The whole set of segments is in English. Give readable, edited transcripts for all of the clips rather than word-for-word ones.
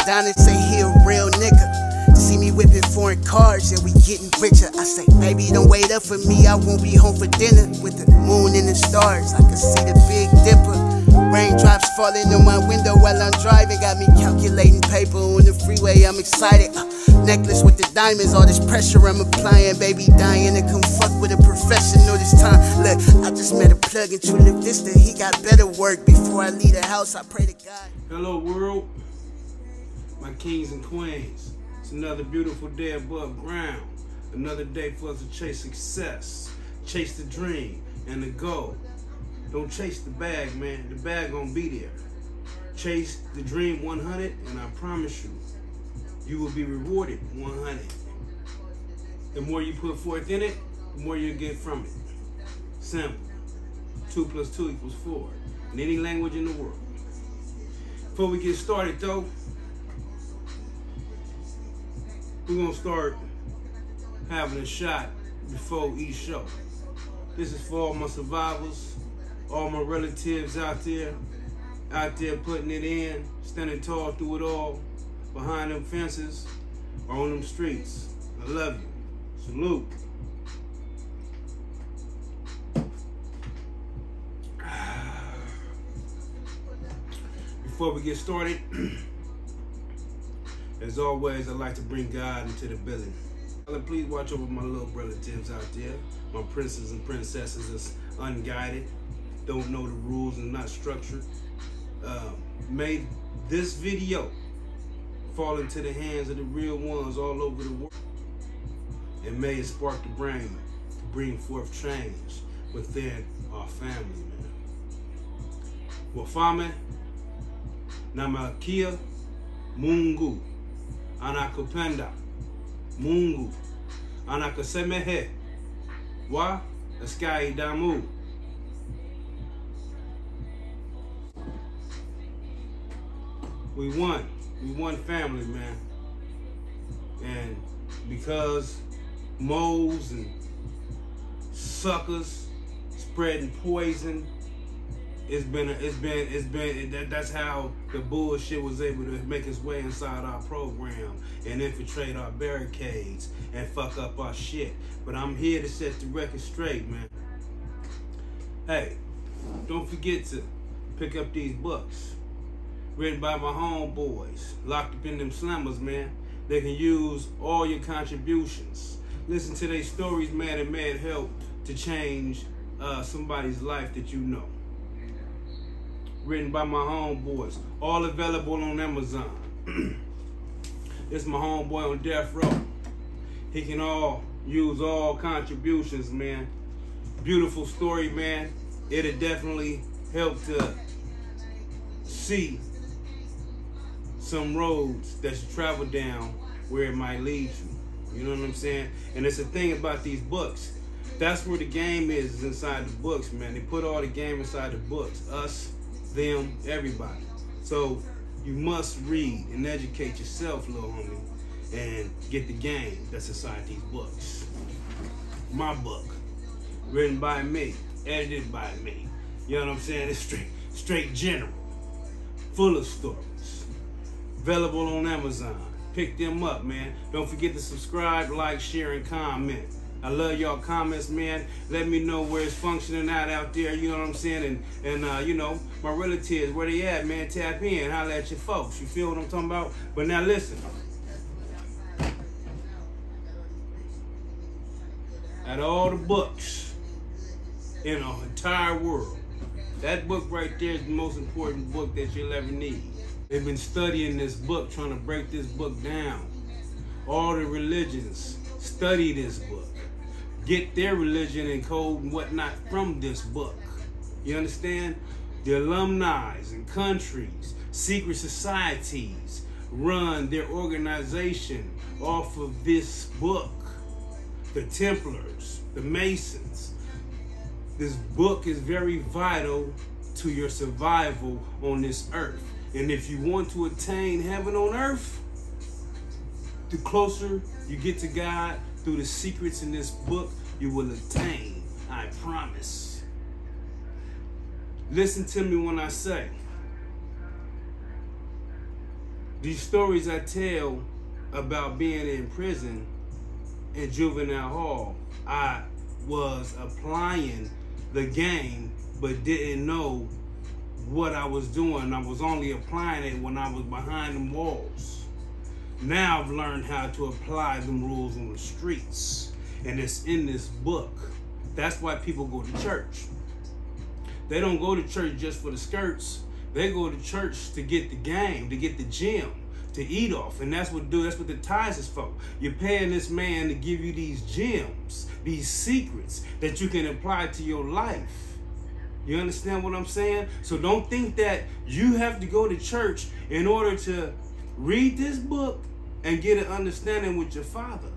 down and say he a real nigga. See me whipping foreign cars and we getting richer. I say, baby, don't wait up for me, I won't be home for dinner. With the moon and the stars, I can see the Big Dipper. Raindrops falling on my window while I'm driving, got me calculating paper on the freeway. I'm excited. Necklace with the diamonds, all this pressure I'm applying. Baby dying to come fuck with a professional this time. Look, I just met a plug in Chula Vista. He got better work. Before I leave the house, I pray to God. Hello world, my kings and queens. It's another beautiful day above ground. Another day for us to chase success, chase the dream and the goal. Don't chase the bag, man. The bag gonna be there. Chase the dream 100, and I promise you, you will be rewarded 100. The more you put forth in it, the more you get from it. Simple. 2 + 2 = 4 in any language in the world. Before we get started though, we're gonna start having a shot before each show. This is for all my survivors, all my relatives out there putting it in, standing tall through it all, behind them fences or on them streets. I love you. Salute. Before we get started, as always, I like to bring God into the building. Please watch over my little relatives out there, my princes and princesses that's unguided, don't know the rules and not structured. May this video fall into the hands of the real ones all over the world, and may it spark the brain to bring forth change within our family, man. Wafame namakia Mungu anakupenda Mungu anakusemehe wa askai damu. We won family, man. And because moles and suckers spreading poison, that's how the bullshit was able to make its way inside our program and infiltrate our barricades and fuck up our shit. But I'm here to set the record straight, man. Hey, don't forget to pick up these books written by my homeboys, locked up in them slammers, man. They can use all your contributions. Listen to their stories, man, and may it help to change somebody's life that you know. Written by my homeboys, all available on Amazon. This is my homeboy on death row. He can use all contributions, man. Beautiful story, man. It'll definitely help to see some roads that you travel down where it might lead you. You know what I'm saying? And it's the thing about these books. That's where the game is inside the books, man. They put all the game inside the books. Us, them, everybody. So you must read and educate yourself, little homie, and get the game that's inside these books. My book, written by me, edited by me. You know what I'm saying? It's straight general, full of stories. Available on Amazon. Pick them up, man. Don't forget to subscribe, like, share, and comment. I love y'all comments, man. Let me know where it's functioning out there, you know what I'm saying? And you know, my relatives, where they at, man, tap in, holla at your folks. You feel what I'm talking about? But now listen. Out of all the books in the entire world, that book right there is the most important book that you'll ever need. They've been studying this book, trying to break this book down. All the religions study this book, get their religion and code and whatnot from this book. You understand? The alumni and countries, secret societies run their organization off of this book. The Templars, the Masons. This book is very vital to your survival on this earth. And if you want to attain heaven on earth, the closer you get to God through the secrets in this book, you will attain, I promise. Listen to me when I say, these stories I tell about being in prison in juvenile hall, I was applying the game but didn't know what I was doing. I was only applying it when I was behind them walls. Now I've learned how to apply them rules on the streets, and it's in this book. That's why people go to church. They don't go to church just for the skirts. They go to church to get the game, to get the gym, to eat off. And that's what the tithes is for. You're paying this man to give you these gems, these secrets that you can apply to your life. You understand what I'm saying? So don't think that you have to go to church in order to read this book and get an understanding with your Father.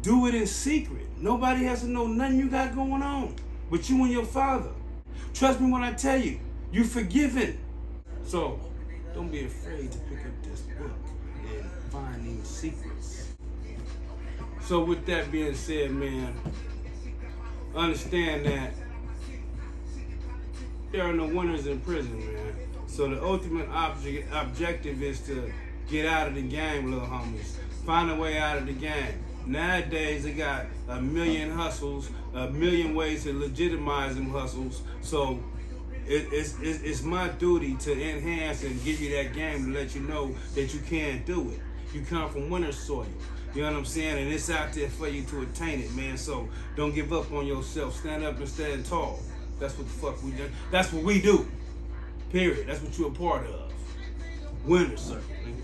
Do it in secret. Nobody has to know nothing you got going on but you and your Father. Trust me when I tell you, you're forgiven. So don't be afraid to pick up this book and find these secrets. So with that being said, man, understand that there are no winners in prison, man. So the ultimate objective is to get out of the game, little homies. Find a way out of the game. Nowadays, they got a million hustles, a million ways to legitimize them hustles. So it's my duty to enhance and give you that game to let you know that you can do it. You come from winner's soil. You know what I'm saying? And it's out there for you to attain it, man. So don't give up on yourself. Stand up and stand tall. That's what the fuck we do. That's what we do. Period. That's what you're a part of. Winner's circle, nigga.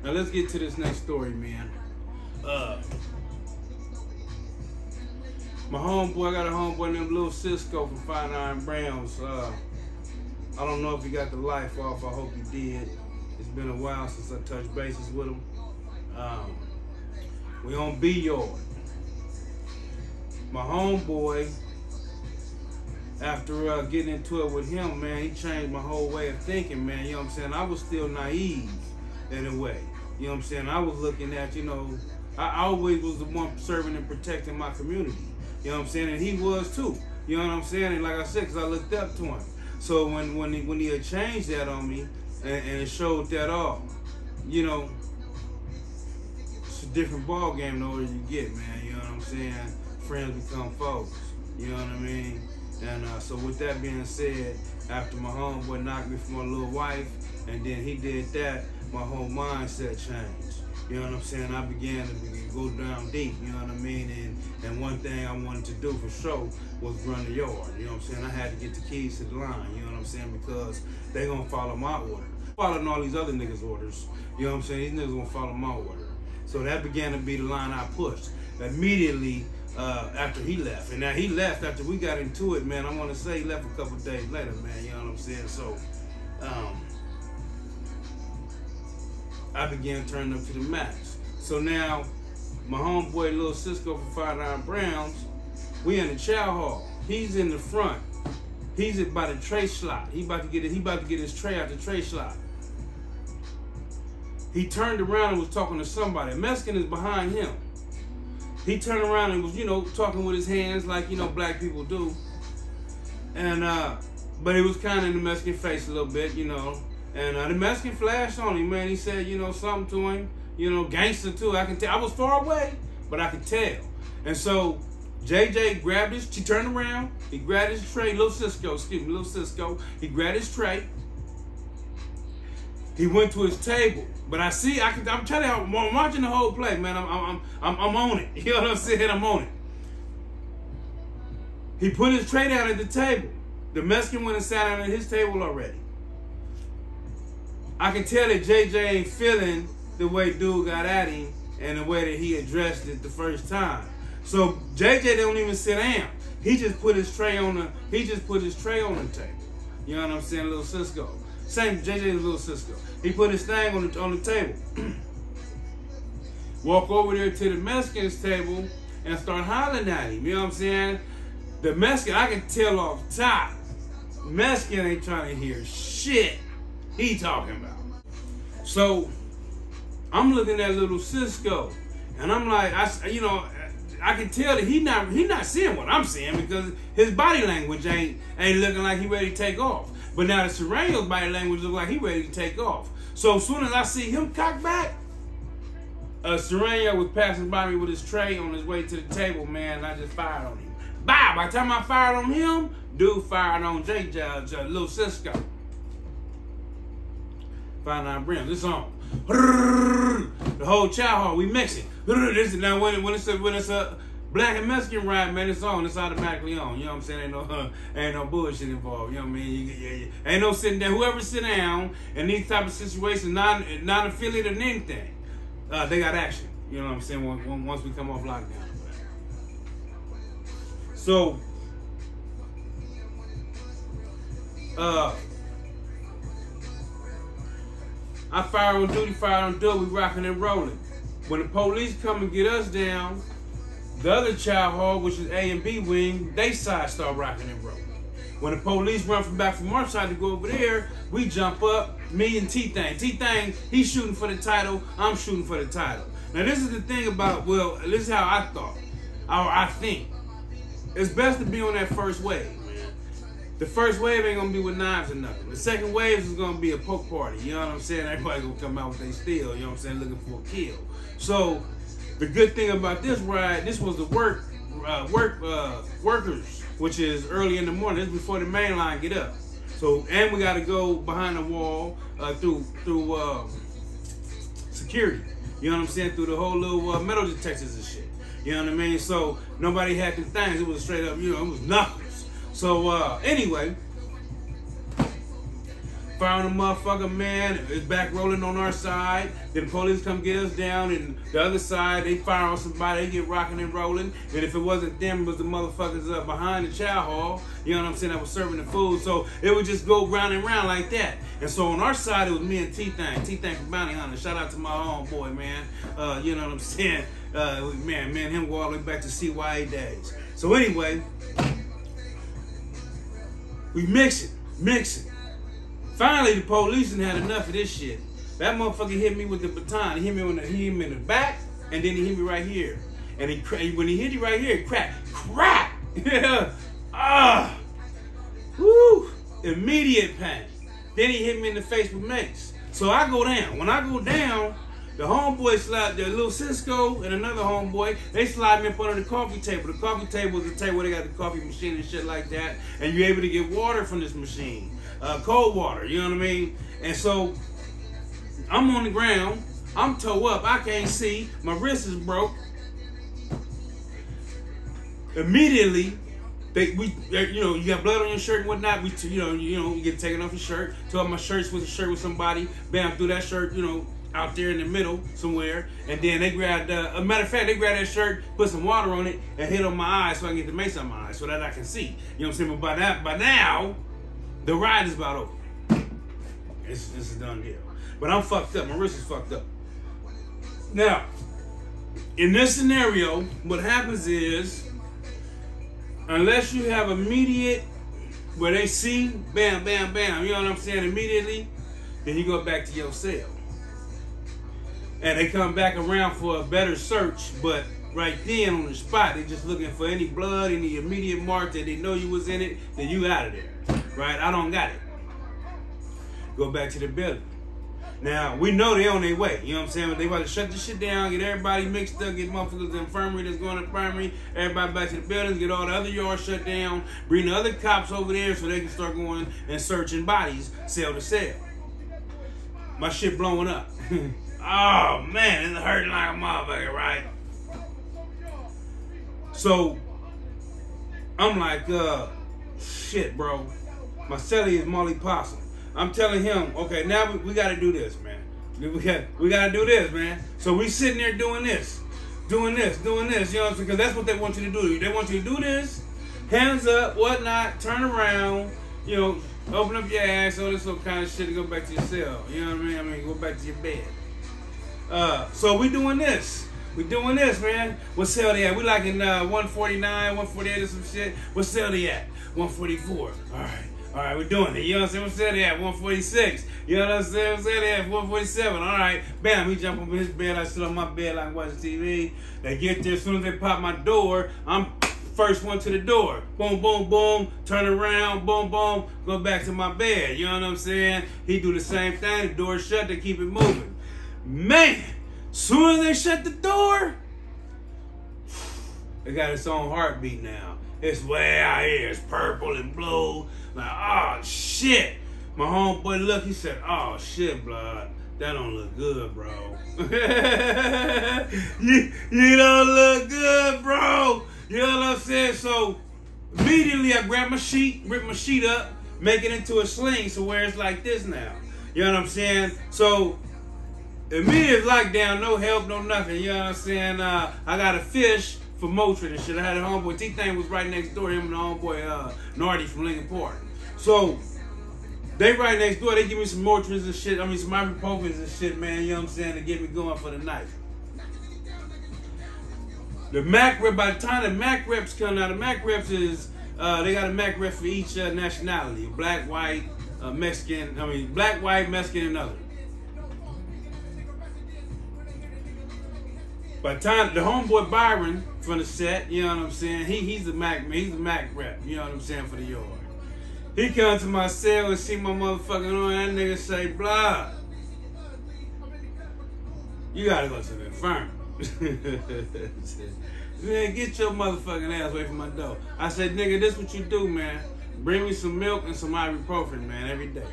Now let's get to this next story, man. My homeboy, I got a homeboy named Lil Cisco from 59 Browns. I don't know if he got the life off. I hope he did. It's been a while since I touched bases with him. We on B-Yard. My homeboy, after getting into it with him, man, he changed my whole way of thinking, man. You know what I'm saying? I was still naive in a way. You know what I'm saying? I was looking at, you know, I always was the one serving and protecting my community. You know what I'm saying? And he was too. You know what I'm saying? And like I said, because I looked up to him. So when he had changed that on me and it showed that off, you know, it's a different ball game the older you get, man. You know what I'm saying? Friends become foes. You know what I mean? And so with that being said, after my homeboy knocked me from my little wife, and then he did that, my whole mindset changed. You know what I'm saying? I began to go down deep, you know what I mean? And one thing I wanted to do for sure was run the yard. You know what I'm saying? I had to get the keys to the line, you know what I'm saying? Because they gonna follow my order. Following all these other niggas' orders, you know what I'm saying? These niggas gonna follow my order. So that began to be the line I pushed. Immediately after he left. And now he left after we got into it, man. I wanna say he left a couple days later, man, you know what I'm saying? So, I began turning up to the max. So now, my homeboy Lil Cisco from 59 Browns, we in the chow hall. He's in the front. He's by the tray slot. He about to get his tray out the tray slot. He turned around and was talking to somebody. A Mexican is behind him. He turned around and was, you know, talking with his hands like, you know, black people do. And but it was kind of in the Mexican face a little bit, you know. And the Mexican flashed on him, man. He said, you know, something to him. You know, gangster too. I can tell. I was far away, but I could tell. And so JJ grabbed he turned around. He grabbed his tray. Lil Cisco. He grabbed his tray. He went to his table. But I'm telling you, I'm watching the whole play, man. I'm on it. You know what I'm saying? I'm on it. He put his tray down at the table. The Mexican went and sat down at his table already. I can tell that JJ ain't feeling the way dude got at him and the way that he addressed it the first time. So JJ don't even sit down. He just put his tray on the table. You know what I'm saying? Lil Cisco. Same JJ as Lil Cisco. He put his thing on the table. Walk over there to the Mexican's table and start hollering at him. You know what I'm saying? The Mexican, I can tell off top, Mexican ain't trying to hear shit he talking about. So I'm looking at Little Cisco, and I'm like, I can tell that he not seeing what I'm seeing because his body language ain't looking like he ready to take off. But now the Sereno's body language look like he ready to take off. So as soon as I see him cock back, Sereno was passing by me with his tray on his way to the table, man, and I just fired on him. Bow! By the time I fired on him, dude fired on J. Lil Cisco. 59 Brims. It's on. The whole chow hall, we mixing. This is now when it's a black and Mexican ride, man, it's on. It's automatically on. You know what I'm saying? Ain't no bullshit involved. You know what I mean? Ain't no sitting down. Whoever sit down in these type of situations, non-affiliated or anything, they got action. You know what I'm saying? Once we come off lockdown. So, I fire on duty, fire on duty, we rocking and rolling. When the police come and get us down, the other child hall, which is A and B wing, they side start rocking and rolling. When the police run from back from our side to go over there, we jump up, me and T-Thang. T-Thang, he's shooting for the title, I'm shooting for the title. Now this is the thing about, well, this is how I thought, or I think. It's best to be on that first wave, man. The first wave ain't gonna be with knives or nothing. The second wave is gonna be a poke party, you know what I'm saying? Everybody gonna come out with their steel, you know what I'm saying, looking for a kill. So, the good thing about this ride, this was the workers, which is early in the morning. This is before the main line get up. So, and we got to go behind the wall through security. You know what I'm saying? Through the whole little metal detectors and shit. You know what I mean? So nobody had them things. It was straight up, you know, it was knuckles. So anyway, fire on the motherfucker, man. It's back rolling on our side. Then the police come get us down, and the other side, they fire on somebody, they get rocking and rolling. And if it wasn't them, it was the motherfuckers up behind the chow hall, you know what I'm saying, that was serving the food. So it would just go round and round like that. And so on our side, it was me and T-Thang. T-Thang from Bounty Hunter. Shout out to my homeboy, man. You know what I'm saying? Man, him go all the way back to CYA days. So anyway, we mixing. Finally, the police had enough of this shit. That motherfucker hit me with the baton. He hit me in the back, and then he hit me right here. And when he hit you right here, it cracked. Crack! Yeah. Woo! Immediate pain. Then he hit me in the face with mace. So I go down. When I go down, the homeboy slide, the little Cisco and another homeboy, they slide me up under the coffee table. The coffee table is the table where they got the coffee machine and shit like that. And you're able to get water from this machine. Cold water, you know what I mean? And so, I'm on the ground. I'm toe up. I can't see. My wrist is broke. Immediately, you got blood on your shirt and whatnot. You get taken off your shirt. Took off my shirt with somebody. Bam, threw that shirt, out there in the middle somewhere. And then they grabbed, a matter of fact, they grabbed that shirt, put some water on it, and hit on my eyes so I can get the mace on my eyes so that I can see. You know what I'm saying? But by now, the ride is about over. It's a done deal. But I'm fucked up. My wrist is fucked up. Now, in this scenario, what happens is, unless you have immediate, where they see, bam, bam, bam, you know what I'm saying, immediately, then you go back to your cell. And they come back around for a better search, but right then on the spot, they just looking for any blood, any immediate mark that they know you was in it, then you out of there. Right? I don't got it. Go back to the building. Now, we know they on their way. You know what I'm saying? They about to shut this shit down, get everybody mixed up, get motherfuckers in the infirmary that's going to infirmary, everybody back to the buildings, get all the other yards shut down, bring the other cops over there so they can start going and searching bodies cell to cell. My shit blowing up. Oh, man, it's hurting like a motherfucker, right? So, I'm like, shit, bro. My celly is Molly Possum. I'm telling him, okay, now we got to do this, man. We got to do this, man. So we sitting there doing this. You know what I'm saying? Because that's what they want you to do. They want you to do this, hands up, whatnot, turn around, open up your ass, all this sort of kind of shit, and go back to your cell. You know what I mean? Go back to your bed. So we doing this. We doing this, man. What cell they at? We like in 149, 148 or some shit. What cell they at? 144. All right. All right, we're doing it. You know what I'm saying? At 146. You know what I'm saying? At 147. All right. Bam, he jump up in his bed. I sit on my bed like watching TV. They get there. As soon as they pop my door, I'm first one to the door. Boom, boom, boom. Turn around. Boom, boom. Go back to my bed. You know what I'm saying? He do the same thing. The door shut. They keep it moving. Man, soon as they shut the door, it got its own heartbeat now. It's way out here. It's purple and blue. Like, oh, shit. My homeboy look, he said, oh, shit, blood. That don't look good, bro. you don't look good, bro. You know what I'm saying? So, immediately I grab my sheet, rip my sheet up, make it into a sling so where it's like this now. You know what I'm saying? So, immediate lockdown, no help, no nothing. You know what I'm saying? I got a fish for Motrin and shit. I had a homeboy. T-Thing was right next door. Him and the homeboy Nardi from Lincoln Park. So they right next door. They give me some Motrins and shit. I mean some ibuprofens and shit, man. You know what I'm saying? To get me going for the night. The Mac rep. By the time the Mac reps come out, the Mac reps is they got a Mac rep for each nationality: black, white, Mexican. I mean black, white, Mexican, and other. By the time the homeboy Byron from the set, you know what I'm saying, he's the Mac rep, you know what I'm saying, for the yard. He come to my cell and see my motherfucking on, that nigga say, blah, you gotta go to the infirmary. Man, get your motherfucking ass away from my door. I said, nigga, this what you do, man. Bring me some milk and some ibuprofen, man, every day.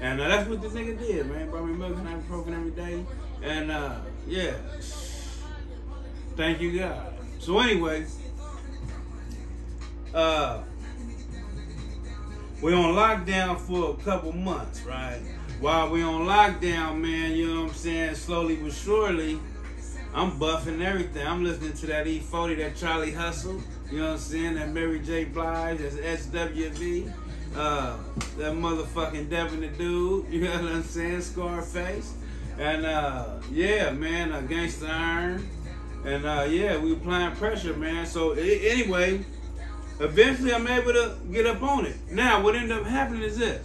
And that's what this nigga did, man. Brought me milk and ibuprofen every day. And yeah. Thank you, God. So anyway, we're on lockdown for a couple months, right? While we're on lockdown, man, you know what I'm saying, slowly but surely, I'm buffing everything. I'm listening to that E40, that Charlie Hustle, you know what I'm saying, that Mary J. Blige, that's SWV, that motherfucking Devin the Dude, you know what I'm saying, Scarface, and yeah, man, Gangsta Iron. And yeah, we applying pressure, man. So anyway, eventually I'm able to get up on it. Now, what ended up happening is this.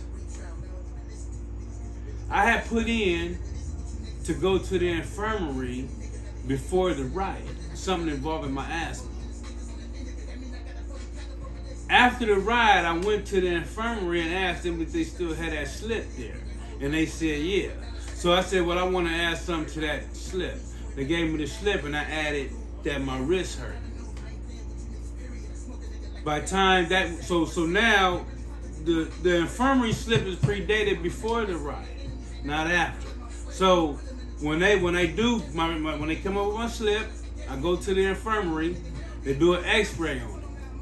I had put in to go to the infirmary before the riot, something involving my asthma. After the riot, I went to the infirmary and asked them if they still had that slip there. And they said, yeah. So I said, well, I want to add something to that slip. They gave me the slip and I added that my wrist hurt. By the time that, so now the infirmary slip is predated before the riot, not after. So when they come up with my slip, I go to the infirmary, they do an X-ray on it.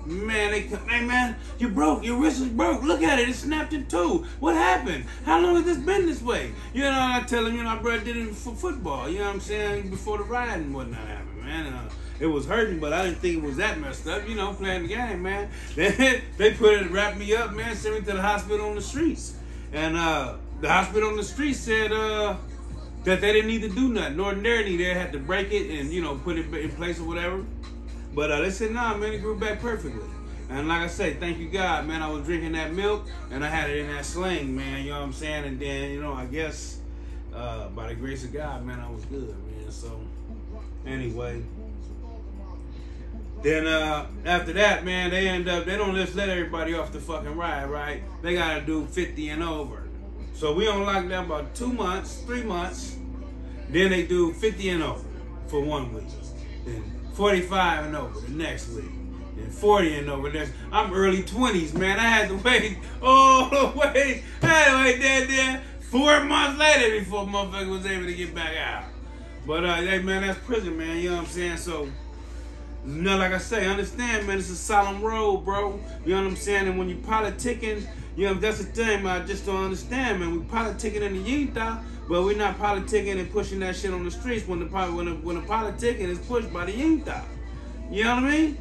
Man, they come, hey man, you broke, your wrist is broke. Look at it, it snapped in two. What happened? How long has this been this way? You know, I tell them, you know, my brother did it for football, you know what I'm saying, before the riot and whatnot happened, man. It was hurting, but I didn't think it was that messed up, you know, playing the game, man. They wrapped me up, man, sent me to the hospital on the streets. And the hospital on the streets said that they didn't need to do nothing. Ordinarily, they had to break it and, you know, put it in place or whatever. But they said, nah, man, it grew back perfectly. And like I say, thank you, God, man. I was drinking that milk, and I had it in that sling, man. You know what I'm saying? And then, you know, I guess by the grace of God, man, I was good, man. So, anyway. Then after that, man, they don't just let everybody off the fucking ride, right? They got to do 50 and over. So we on lockdown about 2 months, 3 months. Then they do 50 and over for 1 week. Then 45 and over the next week. And 40 and over next. I'm early 20s, man. I had to wait all the way. I had to wait there 4 months later before motherfucker was able to get back out. But hey, man, that's prison, man. You know what I'm saying? So, you know, like I say, understand, man, it's a solemn road, bro. You know what I'm saying? And when you politicking, you know, that's the thing, man. I just don't understand, man. We politicking in the Utah, but we're not politicking and pushing that shit on the streets when the politicking is pushed by the Utah. You know what I mean?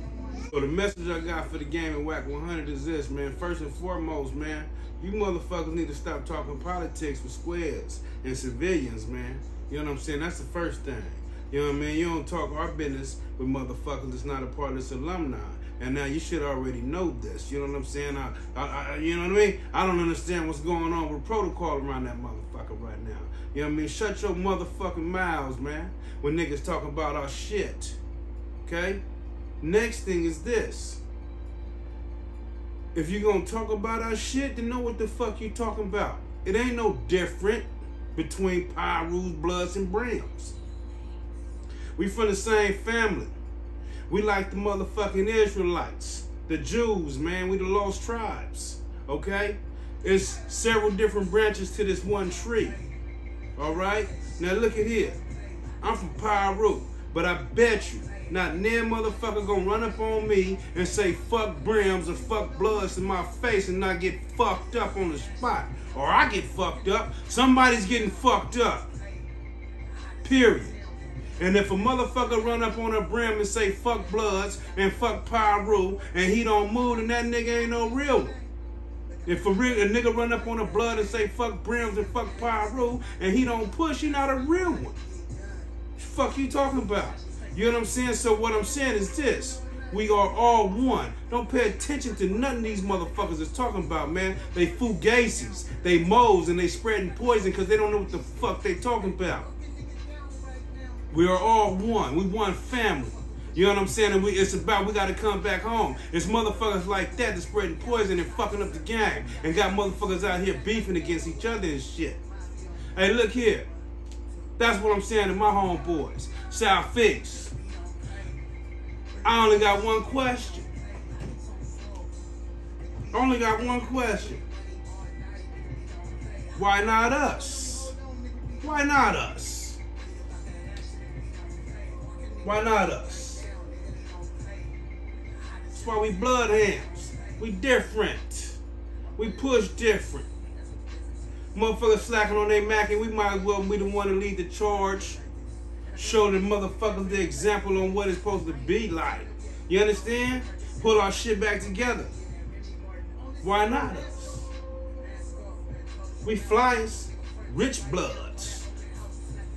So the message I got for the game in Whack 100 is this, man. First and foremost, man, you motherfuckers need to stop talking politics with squares and civilians, man. You know what I'm saying? That's the first thing. You know what I mean? You don't talk our business with motherfuckers that's not a part of this alumni. And now you should already know this. You know what I'm saying? You know what I mean? I don't understand what's going on with protocol around that motherfucker right now. You know what I mean? Shut your motherfucking mouths, man, when niggas talking about our shit. Okay? Next thing is this. If you're gonna talk about our shit, then know what the fuck you talking about. It ain't no different between Pyrus, Bloods, and Brims. We from the same family. We like the motherfucking Israelites, the Jews, man. We the lost tribes, okay? It's several different branches to this one tree, all right? Now look at here. I'm from Pyrus, but I bet you not near motherfucker gonna run up on me and say fuck Brims or fuck Bloods in my face and not get fucked up on the spot. Or I get fucked up. Somebody's getting fucked up. Period. And if a motherfucker run up on a Brim and say fuck Bloods and fuck Pyru and he don't move, then that nigga ain't no real one. If a nigga run up on a Blood and say fuck Brims and fuck Pyru and he don't push, he not a real one. What the fuck you talking about? You know what I'm saying? So what I'm saying is this. We are all one. Don't pay attention to nothing these motherfuckers is talking about, man. They fugazis, they moles, and they spreading poison because they don't know what the fuck they talking about. We are all one. We one family. You know what I'm saying? And it's about we got to come back home. It's motherfuckers like that that's spreading poison and fucking up the game and got motherfuckers out here beefing against each other and shit. Hey, look here. That's what I'm saying to my homeboys. Southeast. I only got one question. I only got one question. Why not us? Why not us? Why not us? That's why we blood hands. We different. We push different. Motherfuckers slacking on their Mac and we might as well be the one to lead the charge. Show the motherfuckers the example on what it's supposed to be like. You understand? Pull our shit back together. Why not us? We flyers, rich Bloods.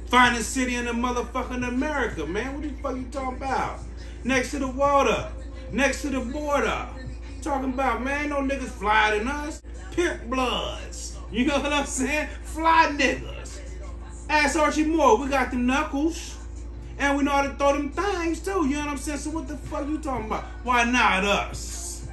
Finest city in the motherfucking America, man. What the fuck you talking about? Next to the water. Next to the border. Talking about, man, ain't no niggas flyer than us. Pimp Bloods. You know what I'm saying? Fly niggas. Ask Archie Moore, we got them knuckles. And we know how to throw them things too, you know what I'm saying? So what the fuck you talking about? Why not us?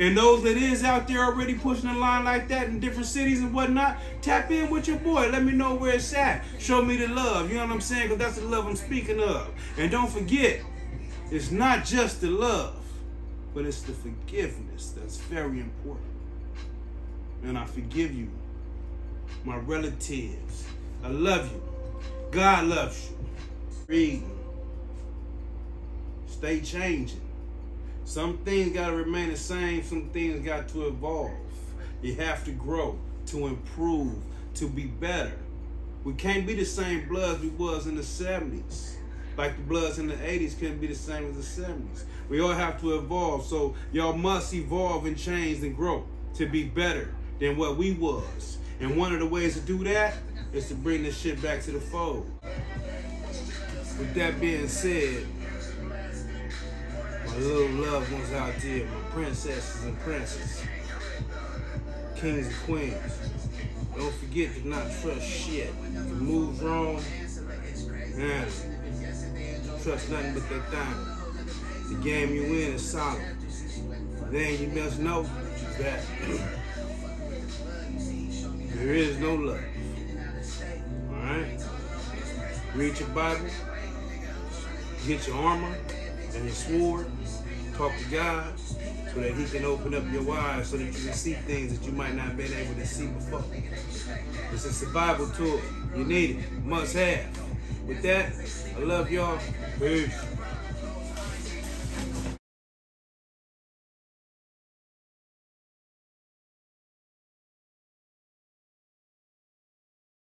And those that is out there already pushing a line like that in different cities and whatnot, tap in with your boy. Let me know where it's at. Show me the love, you know what I'm saying? Because that's the love I'm speaking of. And don't forget, it's not just the love, but it's the forgiveness that's very important. And I forgive you, my relatives. I love you. God loves you. Reading. Stay changing. Some things got to remain the same. Some things got to evolve. You have to grow, to improve, to be better. We can't be the same Bloods we was in the 70s. Like the Bloods in the 80s couldn't be the same as the 70s. We all have to evolve. So y'all must evolve and change and grow to be better than what we was. And one of the ways to do that is to bring this shit back to the fold. With that being said, my little loved ones out there, my princesses and princes, kings and queens, don't forget to not trust shit. If it moves wrong, man, trust nothing but that thing. The game you in is solid. Then you must know that there is no love. Alright? Read your Bible, get your armor and your sword, talk to God so that He can open up your eyes so that you can see things that you might not have been able to see before. It's a survival tool. You need it. Must have. With that, I love y'all. Peace.